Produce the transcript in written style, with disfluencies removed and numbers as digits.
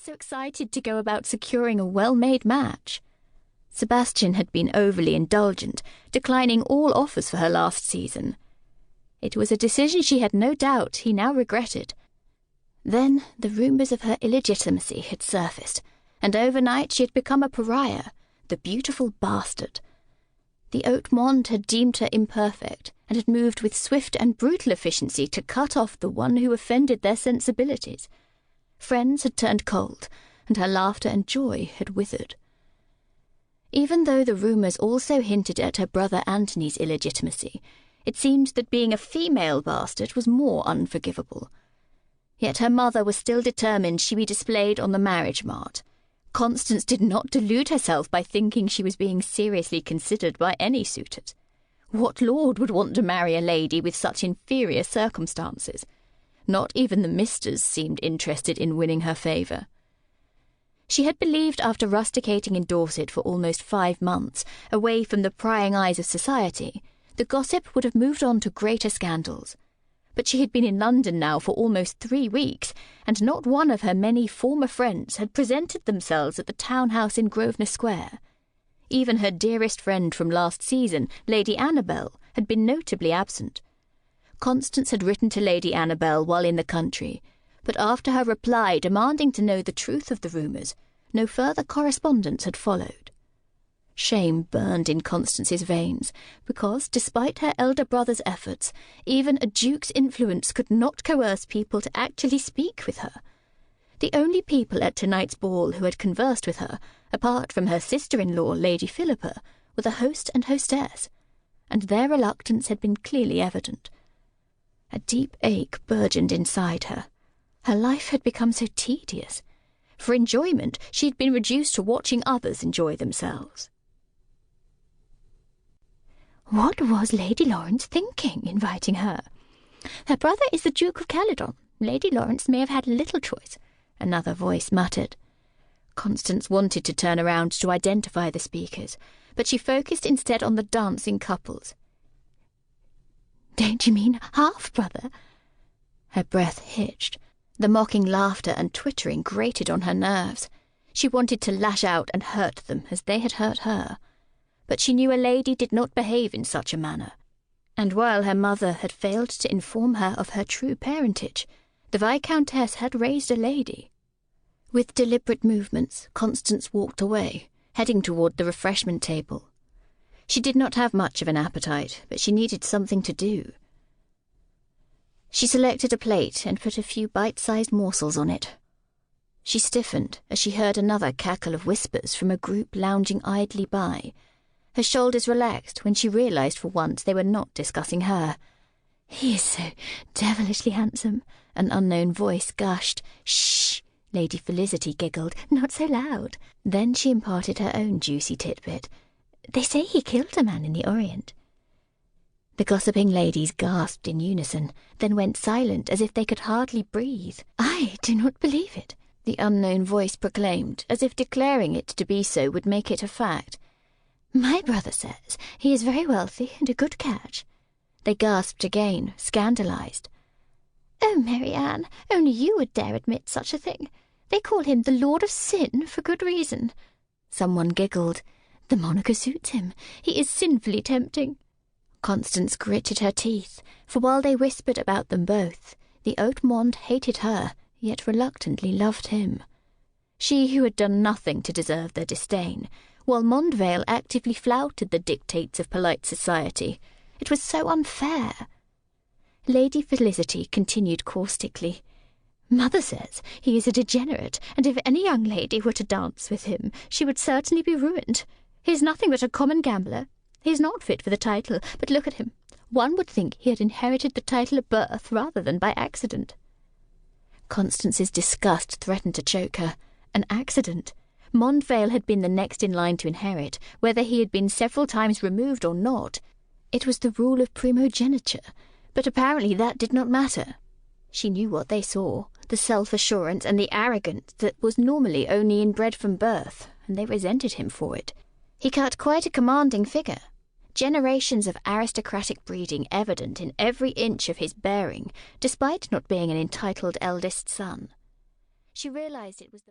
so excited to go about securing a well-made match. Sebastian had been overly indulgent, declining all offers for her last season. It was a decision she had no doubt he now regretted. Then the rumours of her illegitimacy had surfaced, and overnight she had become a pariah, the beautiful bastard. The Haute Monde had deemed her imperfect, and had moved with swift and brutal efficiency to cut off the one who offended their sensibilities. Friends had turned cold, and her laughter and joy had withered. Even though the rumours also hinted at her brother Antony's illegitimacy, it seemed that being a female bastard was more unforgivable. Yet her mother was still determined she be displayed on the marriage mart. Constance did not delude herself by thinking she was being seriously considered by any suitors. What lord would want to marry a lady with such inferior circumstances? Not even the misters seemed interested in winning her favour. She had believed after rusticating in Dorset for almost 5 months, away from the prying eyes of society, the gossip would have moved on to greater scandals. But she had been in London now for almost 3 weeks, and not one of her many former friends had presented themselves at the townhouse in Grosvenor Square. Even her dearest friend from last season, Lady Annabel, had been notably absent. Constance had written to Lady Annabel while in the country, but after her reply demanding to know the truth of the rumours, no further correspondence had followed. Shame burned in Constance's veins, because, despite her elder brother's efforts, even a duke's influence could not coerce people to actually speak with her. The only people at tonight's ball who had conversed with her, apart from her sister-in-law, Lady Philippa, were the host and hostess, and their reluctance had been clearly evident. A deep ache burgeoned inside her. Her life had become so tedious. For enjoyment, she had been reduced to watching others enjoy themselves. What was Lady Lawrence thinking, inviting her? Her brother is the Duke of Caledon. Lady Lawrence may have had little choice, another voice muttered. Constance wanted to turn around to identify the speakers, but she focused instead on the dancing couples. Don't you mean half-brother? Her breath hitched. The mocking laughter and twittering grated on her nerves. She wanted to lash out and hurt them as they had hurt her. But she knew a lady did not behave in such a manner. And while her mother had failed to inform her of her true parentage, the Viscountess had raised a lady. With deliberate movements, Constance walked away, heading toward the refreshment table. She did not have much of an appetite, but she needed something to do. She selected a plate and put a few bite-sized morsels on it. She stiffened as she heard another cackle of whispers from a group lounging idly by. Her shoulders relaxed when she realised for once they were not discussing her. "He is so devilishly handsome," an unknown voice gushed. "Shh!" Lady Felicity giggled. "Not so loud." Then she imparted her own juicy titbit. "They say he killed a man in the Orient." The gossiping ladies gasped in unison, then went silent as if they could hardly breathe. "I do not believe it," the unknown voice proclaimed, as if declaring it to be so would make it a fact. "My brother says he is very wealthy and a good catch." They gasped again, scandalised. "Oh, Marianne, only you would dare admit such a thing. They call him the Lord of Sin for good reason." Someone giggled. "The moniker suits him. He is sinfully tempting." Constance gritted her teeth, for while they whispered about them both, the Haute Monde hated her, yet reluctantly loved him. She who had done nothing to deserve their disdain, while Mondvale actively flouted the dictates of polite society. It was so unfair. Lady Felicity continued caustically. "Mother says he is a degenerate, and if any young lady were to dance with him, she would certainly be ruined. He is nothing but a common gambler. He is not fit for the title, but look at him. One would think he had inherited the title at birth rather than by accident." Constance's disgust threatened to choke her. An accident. Mondvale had been the next in line to inherit, whether he had been several times removed or not. It was the rule of primogeniture, but apparently that did not matter. She knew what they saw, the self-assurance and the arrogance that was normally only inbred from birth, and they resented him for it. He cut quite a commanding figure. Generations of aristocratic breeding evident in every inch of his bearing, despite not being an entitled eldest son. She realised it was the